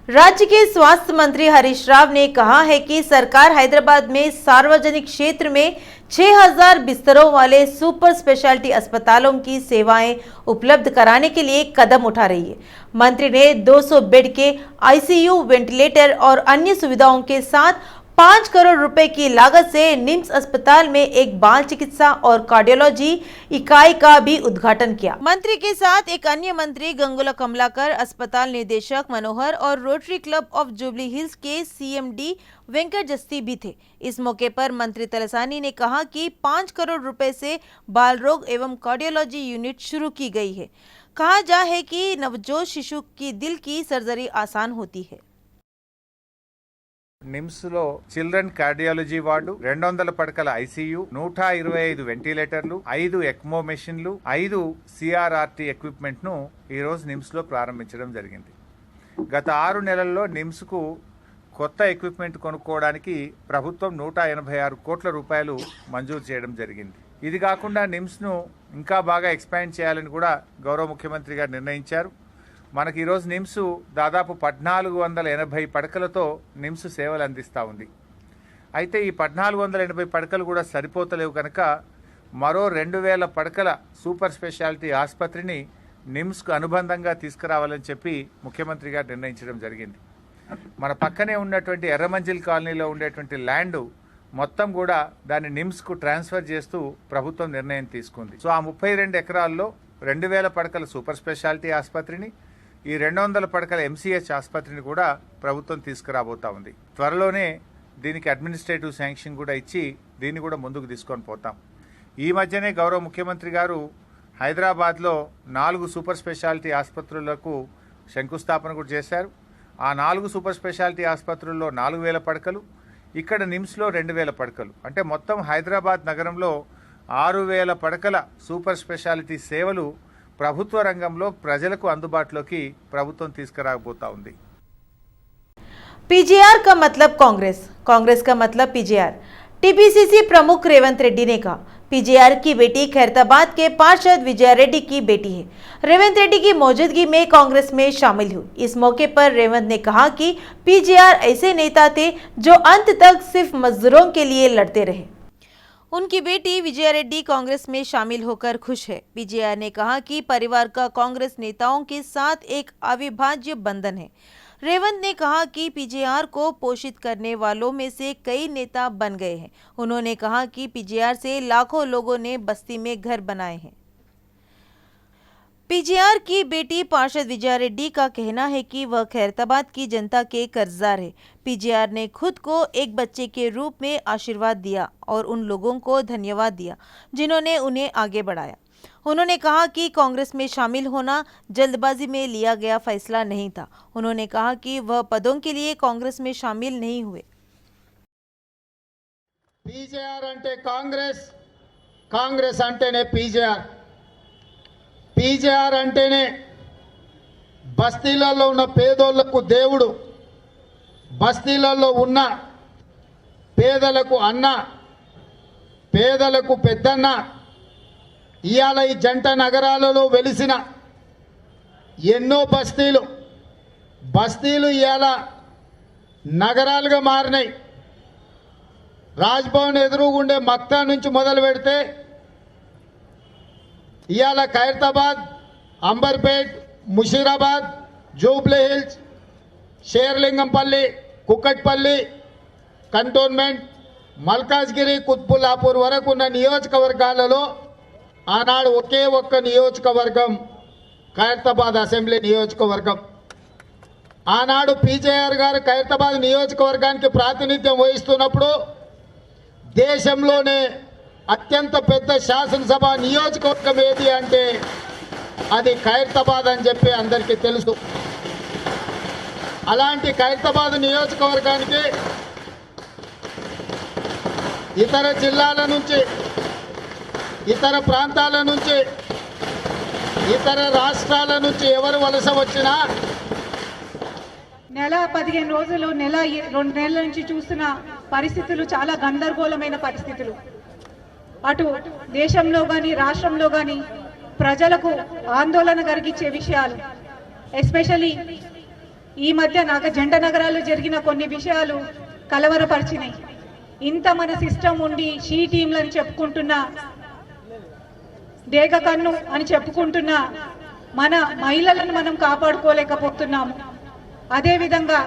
राज्य के स्वास्थ्य मंत्री हरीश राव ने कहा है कि सरकार हैदराबाद में सार्वजनिक क्षेत्र में 6000 बिस्तरों वाले सुपर स्पेशलिटी अस्पतालों की सेवाएं उपलब्ध कराने के लिए कदम उठा रही है। मंत्री ने 200 बेड के आईसीयू, वेंटिलेटर और अन्य सुविधाओं के साथ 5 करोड़ रुपए की लागत से निम्स अस्पताल में एक बाल चिकित्सा और कार्डियोलॉजी इकाई का भी उद्घाटन किया। मंत्री के साथ एक अन्य मंत्री गंगुला कमलाकर, अस्पताल निदेशक मनोहर और rotary club of jubilee hills के सीएमडी वेंकट जस्ती भी थे। इस मौके पर मंत्री तलसानी ने कहा कि 5 करोड़ रुपए से बाल रोग एवं कार्डियोलॉजी यूनिट शुरू की गई है। कहा जा है कि नवजात शिशु की दिल की सर्जरी आसान होती है। निम्स లో చిల్డ్రన్ కార్డియాలజీ వార్డు, 200 పడకల ఐసీయూ, 125 వెంటిలేటర్లు, 5 ఎక్మో మెషిన్లు, 5 సిఆర్ఆర్టీ ఎక్విప్మెంట్ ను ఈ రోజు నిమ్స్ లో ప్రారంభించడం జరిగింది. గత 6 నెలల్లో నిమ్స్ కు కొత్త ఎక్విప్మెంట్ కొనుక్కోవడానికి ప్రభుత్వం 186 కోట్ల రూపాయలు మంజూరు చేయడం జరిగింది. ఇది కాకుండా నిమ్స్ ను ఇంకా బాగా ఎక్స్పాండ్ చేయాలని కూడా గౌరవ ముఖ్యమంత్రి గారు నిర్ణయించారు. మనకి ఈరోజు నిమ్స్ దాదాపు 1480 పడకలతో నిమ్స్ సేవలు అందిస్తూ ఉంది. అయితే ఈ 1480 పడకలు కూడా సరిపోతలేవు కనుక మరో 2000 పడకల సూపర్ స్పెషాలిటీ ఆసుపత్రిని నిమ్స్కు అనుబంధంగా తీసుకురావాలని చెప్పి ముఖ్యమంత్రి గారు నిర్ణయించడం జరిగింది. మన పక్కనే ఉన్నటువంటి ఎర్రమంజిల్ కాలనీలో ఉండేటువంటి ల్యాండ్ మొత్తం కూడా దాన్ని నిమ్స్కు ట్రాన్స్ఫర్ చేస్తూ ప్రభుత్వం నిర్ణయం తీసుకుంది. సో ఆ 32 ఎకరాల్లో 2000 పడకల సూపర్ స్పెషాలిటీ ఆసుపత్రిని, ఈ 200 పడకల ఎంసీహెచ్ ఆసుపత్రిని కూడా ప్రభుత్వం తీసుకురాబోతా ఉంది. త్వరలోనే దీనికి అడ్మినిస్ట్రేటివ్ శాంక్షన్ కూడా ఇచ్చి దీన్ని కూడా ముందుకు తీసుకొని పోతాం. ఈ మధ్యనే గౌరవ ముఖ్యమంత్రి గారు హైదరాబాద్లో 4 సూపర్ స్పెషాలిటీ ఆసుపత్రులకు శంకుస్థాపన కూడా చేశారు. ఆ 4 సూపర్ స్పెషాలిటీ ఆసుపత్రుల్లో 4000 పడకలు, ఇక్కడ నిమ్స్లో 2000 పడకలు, అంటే మొత్తం హైదరాబాద్ నగరంలో 6000 పడకల సూపర్ స్పెషాలిటీ సేవలు ప్రభుత్వ రంగంలో ప్రజలకు అందుబాటులోకి ప్రభుత్వం తీసుకురాబోతా ఉంది. पीजीआर का मतलब कांग्रेस, कांग्रेस का मतलब पीजीआर। टीपीसीसी प्रमुख रेवंत रेड्डी ने कहा, पीजीआर की बेटी खैरताबाद के पार्षद विजया रेड्डी की बेटी है। रेवंत रेड्डी की मौजूदगी में कांग्रेस में शामिल हुई। इस मौके पर रेवंत ने कहा कि पीजीआर ऐसे नेता थे जो अंत तक सिर्फ मजदूरों के लिए लड़ते रहे। उनकी बेटी विजया रेड्डी कांग्रेस में शामिल होकर खुश है। पीजीआर ने कहा कि परिवार का कांग्रेस नेताओं के साथ एक अविभाज्य बंधन है। रेवंत ने कहा कि पीजीआर को पोषित करने वालों में से कई नेता बन गए हैं। उन्होंने कहा कि पीजीआर से लाखों लोगों ने बस्ती में घर बनाए हैं। पीजीआर की बेटी पार्षद विजया रेड्डी का कहना है कि वह खैरताबाद की जनता के कर्जदार है। पीजीआर ने खुद को एक बच्चे के रूप में आशीर्वाद दिया और उन लोगों को धन्यवाद दिया जिन्होंने उन्हें आगे बढ़ाया। उन्होंने कहा कि कांग्रेस में शामिल होना जल्दबाजी में लिया गया फैसला नहीं था। उन्होंने कहा कि वह पदों के लिए कांग्रेस में शामिल नहीं हुए। पीजीआर अंटे कांग्रेस, कांग्रेस अंटेने पीजीआर, पीजीआर अंटेने బస్తీలలో ఉన్న పేదోళ్లకు దేవుడు, బస్తీలలో ఉన్న పేదలకు అన్న, పేదలకు పెద్దన్న. ఇయాల ఈ జంట నగరాలలో వెలిసిన ఎన్నో బస్తీలు ఇయాల నగరాలుగా మారినాయి. రాజ్భవన్ ఎదురుగుండే మక్తా నుంచి మొదలు పెడితే ఇయాల ఖైరతాబాద్, అంబర్పేట్, ముషీరాబాద్, జూబ్లీ హిల్స్, షేర్లింగంపల్లి, కుక్కట్పల్లి, కంటోన్మెంట్, మల్కాజ్గిరి, కుత్బుల్లాపూర్ వరకు ఉన్న నియోజకవర్గాలలో ఆనాడు ఒకే ఒక్క నియోజకవర్గం ఖైరతాబాద్ అసెంబ్లీ నియోజకవర్గం. ఆనాడు పీజేఆర్ గారు ఖైరతాబాద్ నియోజకవర్గానికి ప్రాతినిధ్యం వహిస్తున్నప్పుడు దేశంలోనే అత్యంత పెద్ద శాసనసభ నియోజకవర్గం ఏది అంటే అది ఖైరతాబాద్ అని చెప్పి అందరికీ తెలుసు. అలాంటి ఖైరతాబాద్ నియోజకవర్గానికి ఇతర జిల్లాల నుంచి, ఇతర ప్రాంతాల నుంచి, ఇతర రాష్ట్రాల నుంచి ఎవరు వలస వచ్చినా నెల 15 రోజులు, నెల 2 నెలల నుంచి చూస్తున్న పరిస్థితులు చాలా గందరగోళమైన పరిస్థితులు. అటు దేశంలో కానీ రాష్ట్రంలో కానీ ప్రజలకు ఆందోళన కలిగించే విషయాలు. ఎస్పెషల్లీ ఈ మధ్య నాకు జంట నగరాల్లో జరిగిన కొన్ని విషయాలు కలవరపరిచినాయి. ఇంత మన సిస్టమ్ ఉండి షీ టీంలని చెప్పుకుంటున్న, డేగ కన్ను అని చెప్పుకుంటున్న మన మహిళలను మనం కాపాడుకోలేకపోతున్నాము. అదేవిధంగా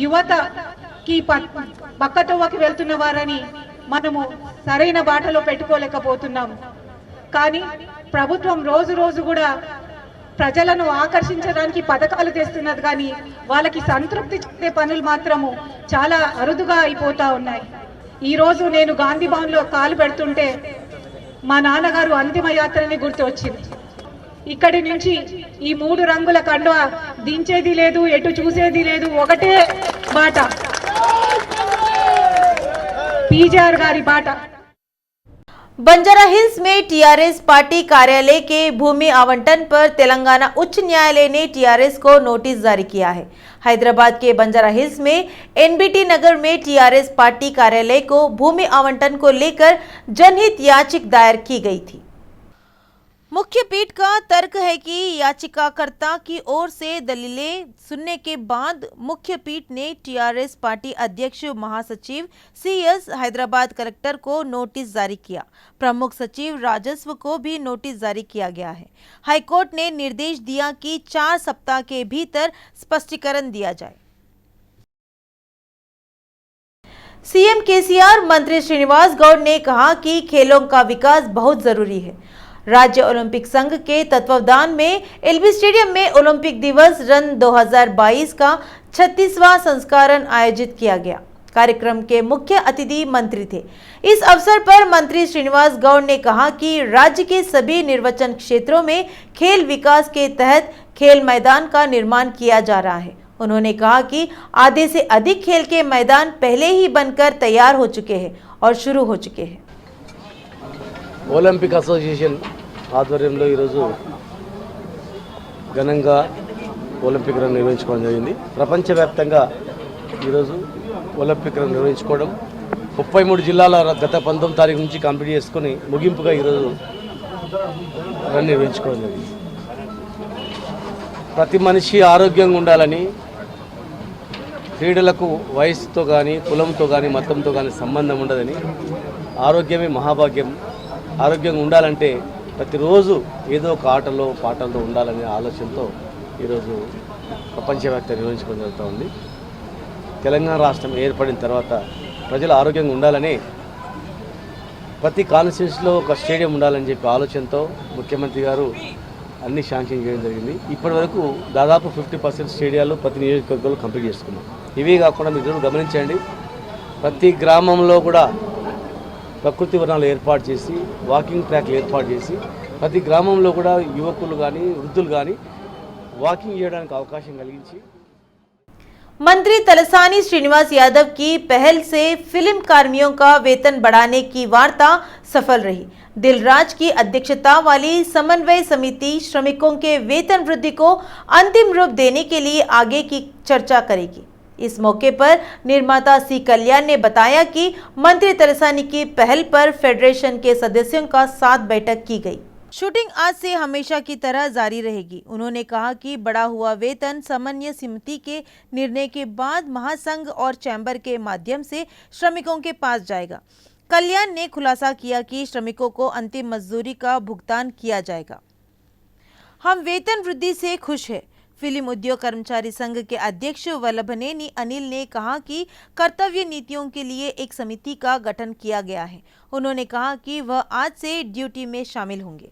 యువతకి పక్కతోవకి వెళ్తున్న వారని మనము సరైన బాటలో పెట్టుకోలేకపోతున్నాము. కానీ ప్రభుత్వం రోజు రోజు కూడా ప్రజలను ఆకర్షించడానికి పథకాలు తెస్తున్నది, కానీ వాళ్ళకి సంతృప్తి చెందే పనులు మాత్రము చాలా అరుదుగా అయిపోతా ఉన్నాయి. ఈరోజు నేను గాంధీ భవన్లో కాలు పెడుతుంటే మా నాన్నగారు అంతిమ యాత్రని గుర్తు వచ్చింది. ఇక్కడి నుంచి ఈ 3 రంగుల కండువా దించేది లేదు, ఎటు చూసేది లేదు, ఒకటే బాట, పీజీఆర్ గారి బాట. बंजारा हिल्स में टीआरएस पार्टी कार्यालय के भूमि आवंटन पर तेलंगाना उच्च न्यायालय ने टीआरएस को नोटिस जारी किया है। हैदराबाद के बंजारा हिल्स में एनबीटी नगर में टीआरएस पार्टी कार्यालय को भूमि आवंटन को लेकर जनहित याचिका दायर की गई थी। मुख्य पीठ का तर्क है कि याचिकाकर्ता की ओर से दलीलें सुनने के बाद मुख्य पीठ ने टीआरएस पार्टी अध्यक्ष महासचिव सीएस हैदराबाद कलेक्टर को नोटिस जारी किया। प्रमुख सचिव राजस्व को भी नोटिस जारी किया गया है। हाईकोर्ट ने निर्देश दिया कि 4 सप्ताह के भीतर स्पष्टीकरण दिया जाए। सीएम केसीआर मंत्री श्रीनिवास गौड़ ने कहा कि खेलों का विकास बहुत जरूरी है। राज्य ओलंपिक संघ के तत्वावधान में एलबी स्टेडियम में ओलंपिक दिवस रन 2022 का 36वां संस्करण आयोजित किया गया। कार्यक्रम के मुख्य अतिथि मंत्री थे। इस अवसर पर मंत्री श्रीनिवास गौड़ ने कहा कि राज्य के सभी निर्वाचन क्षेत्रों में खेल विकास के तहत खेल मैदान का निर्माण किया जा रहा है। उन्होंने कहा कि आधे से अधिक खेल के मैदान पहले ही बनकर तैयार हो चुके हैं और शुरू हो चुके हैं। ఒలింపిక్ అసోసియేషన్ ఆధ్వర్యంలో ఈరోజు ఘనంగా ఒలింపిక్ రన్ నిర్వహించుకోవడం జరిగింది. ప్రపంచవ్యాప్తంగా ఈరోజు ఒలింపిక్ రన్ నిర్వహించుకోవడం 33 జిల్లాల గత 19 తారీఖు నుంచి కంప్లీట్ చేసుకొని ముగింపుగా ఈరోజు రన్ నిర్వహించుకోవడం జరిగింది. ప్రతి మనిషి ఆరోగ్యంగా ఉండాలని, క్రీడలకు వయసుతో కానీ కులంతో కానీ మతంతో కానీ సంబంధం ఉండదని, ఆరోగ్యమే మహాభాగ్యం, ఆరోగ్యంగా ఉండాలంటే ప్రతిరోజు ఏదో ఒక ఆటలో పాటల్లో ఉండాలనే ఆలోచనతో ఈరోజు ప్రపంచవ్యాప్తంగా నిర్వహించుకోవడం జరుగుతూ ఉంది. తెలంగాణ రాష్ట్రం ఏర్పడిన తర్వాత ప్రజలు ఆరోగ్యంగా ఉండాలని ప్రతి కాన్స్టిట్యూన్సీలో ఒక స్టేడియం ఉండాలని చెప్పి ఆలోచనతో ముఖ్యమంత్రి గారు అన్ని శాంక్షన్ చేయడం జరిగింది. ఇప్పటి వరకు దాదాపు 50% స్టేడియాలు ప్రతి నియోజకవర్గంలో కంప్లీట్ చేసుకున్నాం. ఇవే కాకుండా మీరు గమనించండి, ప్రతి గ్రామంలో కూడా ప్రకృతి వనాలు ఏర్పాటు చేసి, వాకింగ్ ట్రాక్లు ఏర్పాటు చేసి ప్రతి గ్రామంలో కూడా యువకులు కానీ వృద్ధులు కానీ వాకింగ్ చేయడానికి అవకాశం కలిగించి मंत्री तलसानी श्रीनिवास यादव की पहल से फिल्म कार्मिकों का वेतन बढ़ाने की वार्ता सफल रही। दिलराज की अध्यक्षता वाली समन्वय समिति श्रमिकों के वेतन वृद्धि को अंतिम रूप देने के लिए आगे की चर्चा करेगी। इस मौके पर निर्माता सी कल्याण ने बताया कि मंत्री तलसानी की पहल पर फेडरेशन के सदस्यों का साथ बैठक की गई। शूटिंग आज से हमेशा की तरह जारी रहेगी। उन्होंने कहा कि बढ़ा हुआ वेतन समन्वय समिति के निर्णय के बाद महासंघ और चैम्बर के माध्यम से श्रमिकों के पास जाएगा। कल्याण ने खुलासा किया कि श्रमिकों को अंतिम मजदूरी का भुगतान किया जाएगा। हम वेतन वृद्धि से खुश हैं। फिल्म उद्योग कर्मचारी संघ के अध्यक्ष वल्लभनेनी अनिल ने कहा कि कर्तव्य नीतियों के लिए एक समिति का गठन किया गया है। उन्होंने कहा कि वह आज से ड्यूटी में शामिल होंगे।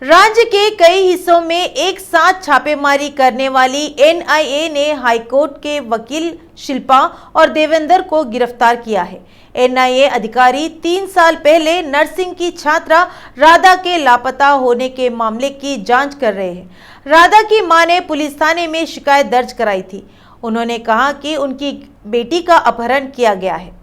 राज्य के कई हिस्सों में एक साथ छापेमारी करने वाली एनआईए ने हाईकोर्ट के वकील शिल्पा और देवेंद्र को गिरफ्तार किया है। एनआईए अधिकारी 3 साल पहले नर्सिंग की छात्रा राधा के लापता होने के मामले की जांच कर रहे हैं। राधा की मां ने पुलिस थाने में शिकायत दर्ज कराई थी। उन्होंने कहा कि उनकी बेटी का अपहरण किया गया है।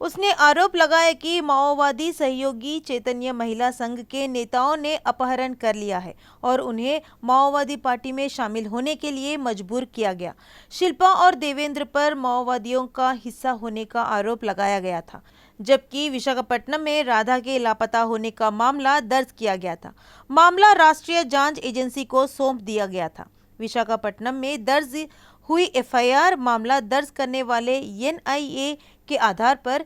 उसने आरोप लगाया कि माओवादी सहयोगी चैतन्य महिला संघ के नेताओं ने अपहरण कर लिया है और उन्हें माओवादी पार्टी में शामिल होने के लिए मजबूर किया गया। शिल्पा और देवेंद्र पर माओवादियों का हिस्सा होने का आरोप लगाया गया था, जबकि विशाखापट्टनम में राधा के लापता होने का मामला दर्ज किया गया था। मामला राष्ट्रीय जांच एजेंसी को सौंप दिया गया था। विशाखापट्टनम में दर्ज हुई एफआईआर मामला दर्ज करने वाले एनआईए के आधार पर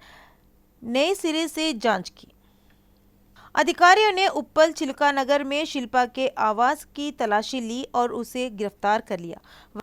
नए सिरे से जांच की। अधिकारियों ने उप्पल चिल्कानगर में शिल्पा के आवास की तलाशी ली और उसे गिरफ्तार कर लिया।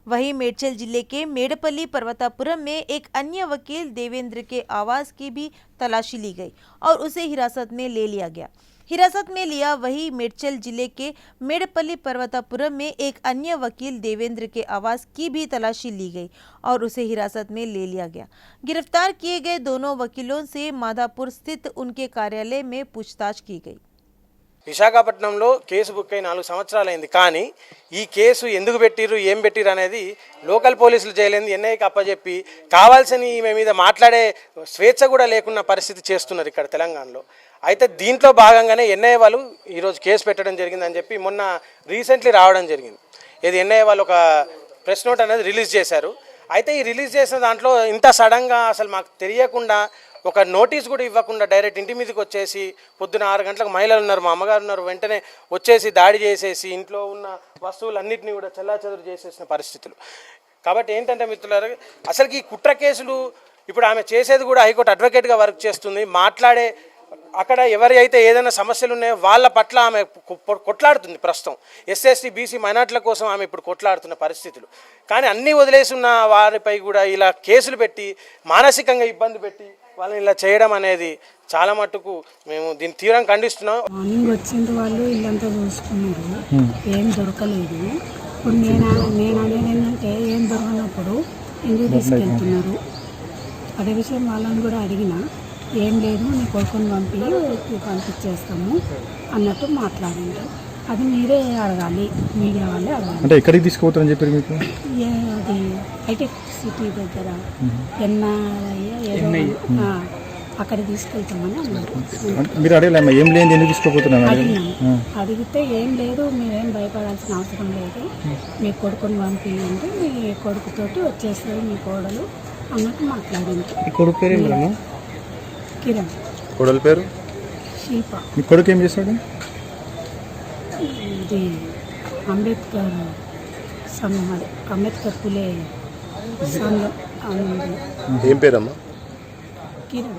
वहीं मेडचल जिले के मेडपल्ली पर्वतापुरम में एक अन्य वकील देवेंद्र के आवास की भी तलाशी ली गई और उसे हिरासत में ले लिया गया। वहीं मेडचल जिले के मेडपल्ली पर्वतापुरम में एक अन्य वकील देवेंद्र के आवास की भी तलाशी ली गई और उसे हिरासत में ले लिया गया। गिरफ्तार किए गए दोनों वकीलों से माधापुर स्थित उनके कार्यालय में पूछताछ की गई। విశాఖపట్నంలో కేసు బుక్ అయి 4 సంవత్సరాలైంది. కానీ ఈ కేసు ఎందుకు పెట్టిర్రు ఏం పెట్టిర్రు అనేది లోకల్ పోలీసులు చేయలేదు. ఎన్ఐకి అప్పచెప్పి కావాల్సిన ఈమె మీద మాట్లాడే స్వేచ్ఛ కూడా లేకున్న పరిస్థితి చేస్తున్నారు ఇక్కడ తెలంగాణలో. అయితే దీంట్లో భాగంగానే ఎన్ఐ వాళ్ళు ఈరోజు కేసు పెట్టడం జరిగిందని చెప్పి మొన్న రీసెంట్లీ రావడం జరిగింది. ఇది ఎన్ఐ వాళ్ళు ఒక ప్రెస్ నోట్ అనేది రిలీజ్ చేశారు. అయితే ఈ రిలీజ్ చేసిన దాంట్లో ఇంత సడన్గా అసలు మాకు తెలియకుండా ఒక నోటీస్ కూడా ఇవ్వకుండా డైరెక్ట్ ఇంటి మీదకి వచ్చేసి పొద్దున 6 గంటలకు మహిళలు ఉన్నారు, మా అమ్మగారు ఉన్నారు, వెంటనే వచ్చేసి దాడి చేసేసి ఇంట్లో ఉన్న వస్తువులన్నింటినీ కూడా చెల్లాచెదరు చేసేసిన పరిస్థితులు. కాబట్టి ఏంటంటే మిత్రులారా, అసలుకి ఈ కుట్ర కేసులు ఇప్పుడు ఆమె చేసేది కూడా హైకోర్టు అడ్వకేట్గా వర్క్ చేస్తుంది. మాట్లాడే అక్కడ ఎవరైతే ఏదైనా సమస్యలు ఉన్నాయో వాళ్ళ పట్ల ఆమె కొట్లాడుతుంది. ప్రస్తుతం ఎస్సీ బీసీ మైనార్టీల కోసం ఆమె ఇప్పుడు కొట్లాడుతున్న పరిస్థితులు. కానీ అన్నీ వదిలేసి ఉన్న వారిపై కూడా ఇలా కేసులు పెట్టి మానసికంగా ఇబ్బంది పెట్టి వాళ్ళని ఇలా చేయడం అనేది చాలా మట్టుకు మేము దీన్ని తీవ్రంగా ఖండిస్తున్నాం. మార్నింగ్ వచ్చిండ్రు వాళ్ళు ఇల్లంతా చూసుకున్నారు, ఏం దొరకలేదు. ఇప్పుడు నేను అనేది ఏంటంటే ఏం దొరకనప్పుడు ఎందుకు తీసుకెళ్తున్నారు అదే విషయం వాళ్ళని కూడా అడిగిన. ఏం లేదు, నీ కొడుకుని పంపించేస్తాము అన్నట్టు మాట్లాడింది. అది మీరే అడగాలి, మీడియా వాళ్ళే అడగాలి. అంటే ఎక్కడికి తీసుకుపోతారని చెప్పారు మీకు? అది హైటెక్ సిటీ దగ్గర అక్కడ తీసుకెళ్తామని అన్నారు. మీరు అడగలేమ్మా ఏం లేదు ఎందుకు తీసుకుపోతున్నారు? అడిగితే ఏం లేదు, మీరేం భయపడాల్సిన అవసరం లేదు, మీ కొడుకుని పంపించండి, మీ కొడుకుతోటి వచ్చేస్తుంది మీ కోడలు అన్నట్టు మాట్లాడింది. మీ కొడుకు పేరు ఏమన్నా? కిరణ్. కోడల పేరు శిల్ప. మీ కొడుకు ఏం చేస్తాడు? ఇది అంబేద్కర్ సంఘం, అంబేద్కర్ పులే సంఘం. ఏం పేరమ్మా? కిరణ్.